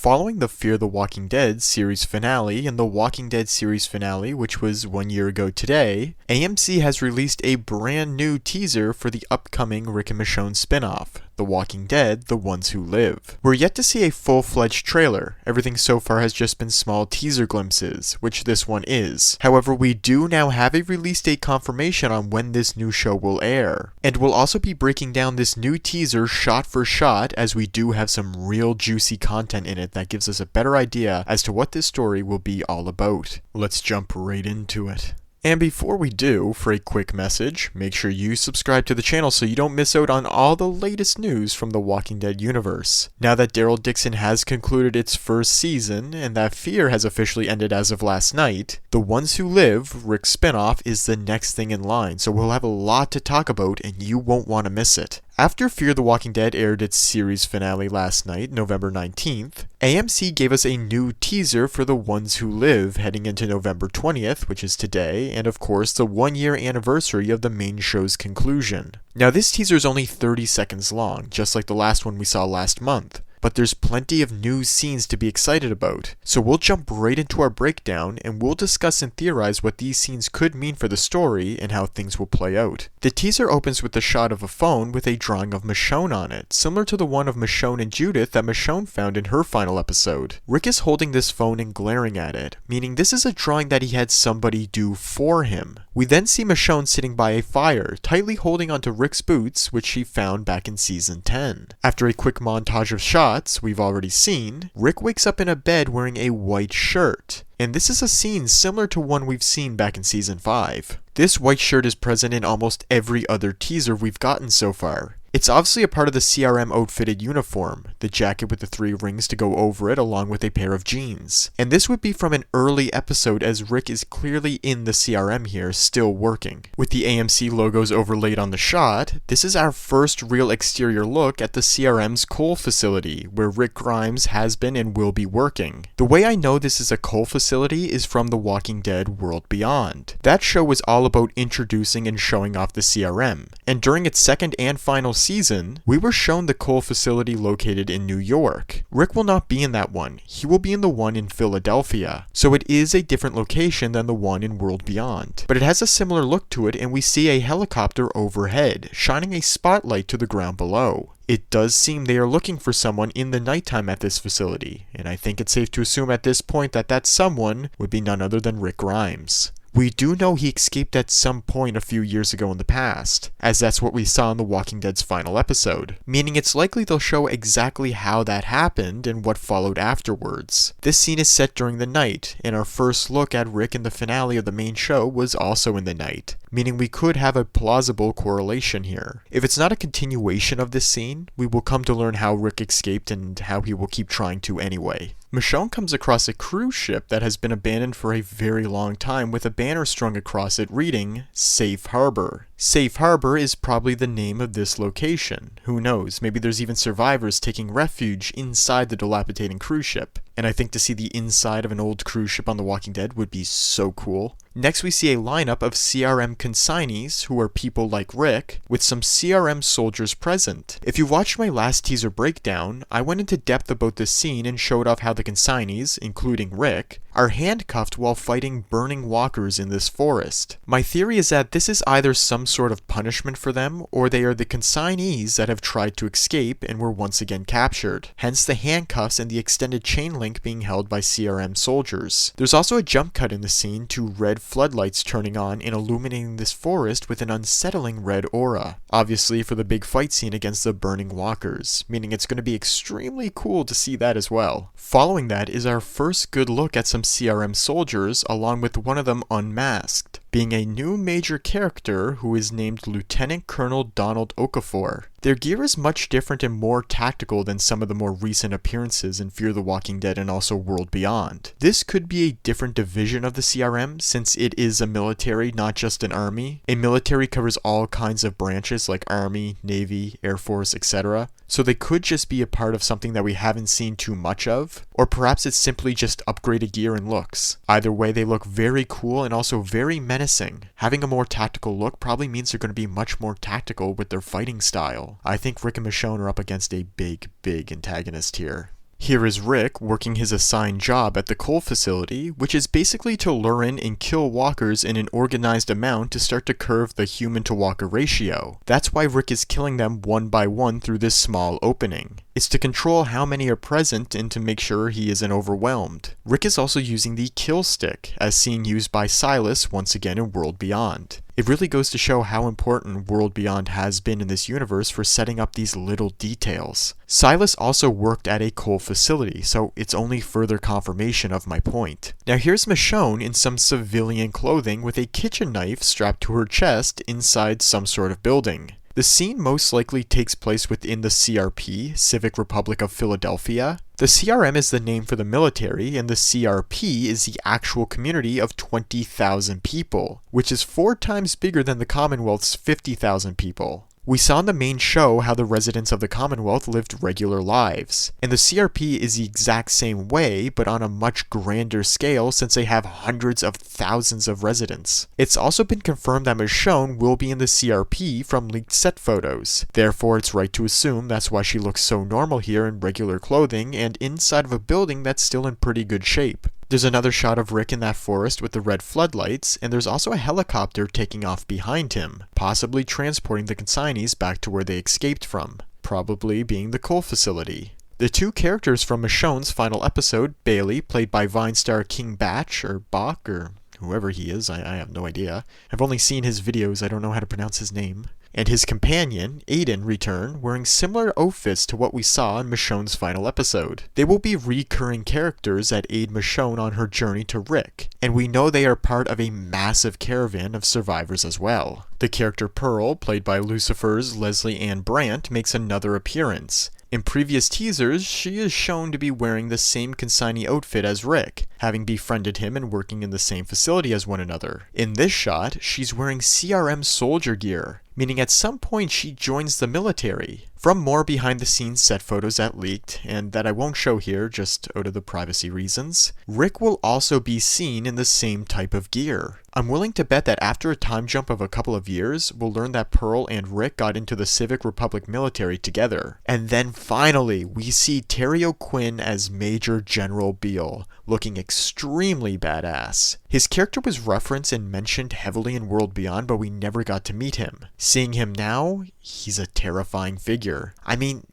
Following the Fear the Walking Dead series finale and the Walking Dead series finale, which was 1 year ago today, AMC has released a brand new teaser for the upcoming Rick and Michonne spinoff, The Walking Dead, The Ones Who Live. We're yet to see a full-fledged trailer. Everything so far has just been small teaser glimpses, which this one is. However, we do now have a release date confirmation on when this new show will air. And we'll also be breaking down this new teaser shot for shot, as we do have some real juicy content in it that gives us a better idea as to what this story will be all about. Let's jump right into it. And before we do, for a quick message, make sure you subscribe to the channel so you don't miss out on all the latest news from the Walking Dead universe. Now that Daryl Dixon has concluded its first season, and that Fear has officially ended as of last night, The Ones Who Live, Rick's spinoff, is the next thing in line, so we'll have a lot to talk about and you won't want to miss it. After Fear the Walking Dead aired its series finale last night, November 19th, AMC gave us a new teaser for The Ones Who Live heading into November 20th, which is today, and of course the 1-year anniversary of the main show's conclusion. Now this teaser is only 30 seconds long, just like the last one we saw last month. But there's plenty of new scenes to be excited about. So we'll jump right into our breakdown and we'll discuss and theorize what these scenes could mean for the story and how things will play out. The teaser opens with the shot of a phone with a drawing of Michonne on it, similar to the one of Michonne and Judith that Michonne found in her final episode. Rick is holding this phone and glaring at it, meaning this is a drawing that he had somebody do for him. We then see Michonne sitting by a fire, tightly holding onto Rick's boots, which she found back in season 10. After a quick montage of shots we've already seen, Rick wakes up in a bed wearing a white shirt. And this is a scene similar to one we've seen back in season 5. This white shirt is present in almost every other teaser we've gotten so far. It's obviously a part of the CRM outfitted uniform, the jacket with the 3 rings to go over it along with a pair of jeans. And this would be from an early episode as Rick is clearly in the CRM here, still working. With the AMC logos overlaid on the shot, this is our first real exterior look at the CRM's coal facility, where Rick Grimes has been and will be working. The way I know this is a coal facility is from The Walking Dead World Beyond. That show was all about introducing and showing off the CRM, and during its second and final season, we were shown the coal facility located in New York. Rick will not be in that one. He will be in the one in Philadelphia. So it is a different location than the one in World Beyond. But it has a similar look to it, and we see a helicopter overhead, shining a spotlight to the ground below. It does seem they are looking for someone in the nighttime at this facility, and I think it's safe to assume at this point that that someone would be none other than Rick Grimes. We do know he escaped at some point a few years ago in the past, as that's what we saw in The Walking Dead's final episode, meaning it's likely they'll show exactly how that happened and what followed afterwards. This scene is set during the night, and our first look at Rick in the finale of the main show was also in the night, meaning we could have a plausible correlation here. If it's not a continuation of this scene, we will come to learn how Rick escaped and how he will keep trying to anyway. Michonne comes across a cruise ship that has been abandoned for a very long time with a banner strung across it reading, Safe Harbor. Safe Harbor is probably the name of this location. Who knows, maybe there's even survivors taking refuge inside the dilapidating cruise ship. And I think to see the inside of an old cruise ship on The Walking Dead would be so cool. Next we see a lineup of CRM consignees, who are people like Rick, with some CRM soldiers present. If you watched my last teaser breakdown, I went into depth about this scene and showed off how the consignees, including Rick, are handcuffed while fighting burning walkers in this forest. My theory is that this is either some sort of punishment for them, or they are the consignees that have tried to escape and were once again captured. Hence the handcuffs and the extended chain link being held by CRM soldiers. There's also a jump cut in the scene to red floodlights turning on and illuminating this forest with an unsettling red aura. Obviously for the big fight scene against the burning walkers, meaning it's going to be extremely cool to see that as well. Following that is our first good look at some CRM soldiers, along with one of them unmasked, being a new major character who is named Lieutenant Colonel Donald Okafor. Their gear is much different and more tactical than some of the more recent appearances in Fear the Walking Dead and also World Beyond. This could be a different division of the CRM since it is a military, not just an army. A military covers all kinds of branches like Army, Navy, Air Force, etc. So they could just be a part of something that we haven't seen too much of, or perhaps it's simply just upgraded gear and looks. Either way, they look very cool and also very menacing. Having a more tactical look probably means they're going to be much more tactical with their fighting style. I think Rick and Michonne are up against a big antagonist here. Here is Rick working his assigned job at the coal facility, which is basically to lure in and kill walkers in an organized amount to start to curve the human-to-walker ratio. That's why Rick is killing them one by one through this small opening. It's to control how many are present and to make sure he isn't overwhelmed. Rick is also using the kill stick, as seen used by Silas once again in World Beyond. It really goes to show how important World Beyond has been in this universe for setting up these little details. Silas also worked at a coal facility, so it's only further confirmation of my point. Now here's Michonne in some civilian clothing with a kitchen knife strapped to her chest inside some sort of building. The scene most likely takes place within the CRP, Civic Republic of Philadelphia. The CRM is the name for the military, and the CRP is the actual community of 20,000 people, which is 4 times bigger than the Commonwealth's 50,000 people. We saw in the main show how the residents of the Commonwealth lived regular lives, and the CRP is the exact same way, but on a much grander scale since they have hundreds of thousands of residents. It's also been confirmed that Michonne will be in the CRP from leaked set photos, therefore it's right to assume that's why she looks so normal here in regular clothing and inside of a building that's still in pretty good shape. There's another shot of Rick in that forest with the red floodlights, and there's also a helicopter taking off behind him, possibly transporting the consignees back to where they escaped from, probably being the coal facility. The 2 characters from Michonne's final episode, Bailey, played by Vine star King Batch, or Bach, or whoever he is, I have no idea. I've only seen his videos, I don't know how to pronounce his name. And his companion, Aiden, return, wearing similar outfits to what we saw in Michonne's final episode. They will be recurring characters that aid Michonne on her journey to Rick, and we know they are part of a massive caravan of survivors as well. The character Pearl, played by Lucifer's Leslie Ann Brandt, makes another appearance. In previous teasers, she is shown to be wearing the same consignee outfit as Rick, having befriended him and working in the same facility as one another. In this shot, she's wearing CRM soldier gear, meaning at some point she joins the military. From more behind-the-scenes set photos that leaked, and that I won't show here just out of the privacy reasons, Rick will also be seen in the same type of gear. I'm willing to bet that after a time jump of a couple of years, we'll learn that Pearl and Rick got into the Civic Republic military together. And then finally, we see Terry O'Quinn as Major General Beale, looking extremely badass. His character was referenced and mentioned heavily in World Beyond, but we never got to meet him. Seeing him now, he's a terrifying figure. I mean,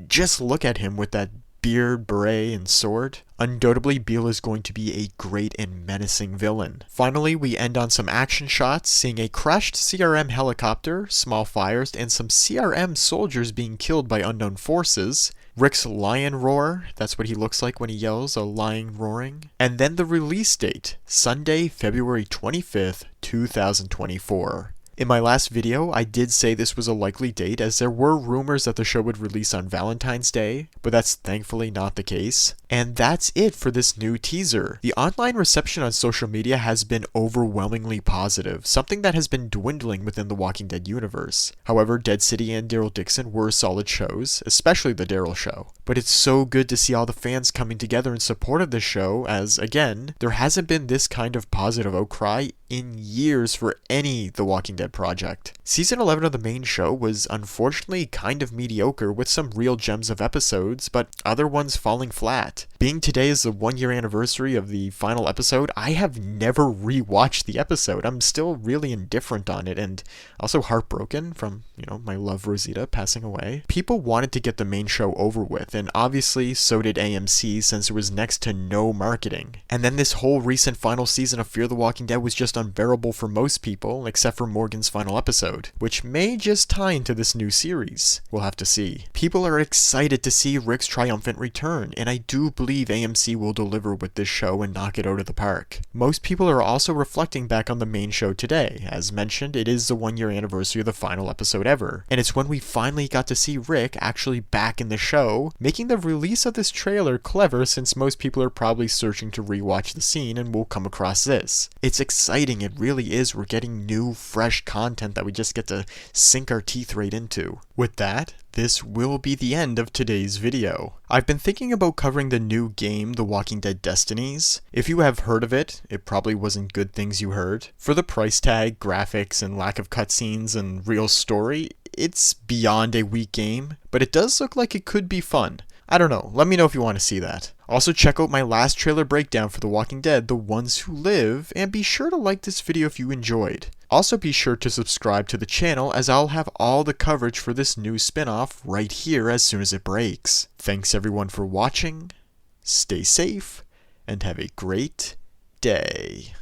just look at him with that beard, beret, and sword. Undoubtedly, Beale is going to be a great and menacing villain. Finally, we end on some action shots, seeing a crashed CRM helicopter, small fires, and some CRM soldiers being killed by unknown forces. Rick's lion roar, that's what he looks like when he yells, a lion roaring. And then the release date, Sunday, February 25th, 2024. In my last video, I did say this was a likely date as there were rumors that the show would release on Valentine's Day, but that's thankfully not the case. And that's it for this new teaser. The online reception on social media has been overwhelmingly positive, something that has been dwindling within the Walking Dead universe. However, Dead City and Daryl Dixon were solid shows, especially the Daryl show. But it's so good to see all the fans coming together in support of this show as, again, there hasn't been this kind of positive outcry in years for any The Walking Dead project. Season 11 of the main show was unfortunately kind of mediocre with some real gems of episodes, but other ones falling flat. Being today is the 1-year anniversary of the final episode, I have never rewatched the episode. I'm still really indifferent on it and also heartbroken from, my love Rosita passing away. People wanted to get the main show over with, and obviously so did AMC since there was next to no marketing. And then this whole recent final season of Fear the Walking Dead was just unbearable for most people, except for Morgan's final episode, which may just tie into this new series. We'll have to see. People are excited to see Rick's triumphant return, and I do believe AMC will deliver with this show and knock it out of the park. Most people are also reflecting back on the main show today. As mentioned, it is the 1-year anniversary of the final episode ever, and it's when we finally got to see Rick actually back in the show, making the release of this trailer clever since most people are probably searching to rewatch the scene and will come across this. It's exciting, it really is. We're getting new, fresh content that we just get to sink our teeth right into. With that, this will be the end of today's video. I've been thinking about covering the new game, The Walking Dead Destinies. If you have heard of it, it probably wasn't good things you heard. For the price tag, graphics, and lack of cutscenes and real story, it's beyond a weak game, but it does look like it could be fun. I don't know, let me know if you want to see that. Also check out my last trailer breakdown for The Walking Dead, The Ones Who Live, and be sure to like this video if you enjoyed. Also be sure to subscribe to the channel as I'll have all the coverage for this new spin-off right here as soon as it breaks. Thanks everyone for watching, stay safe, and have a great day.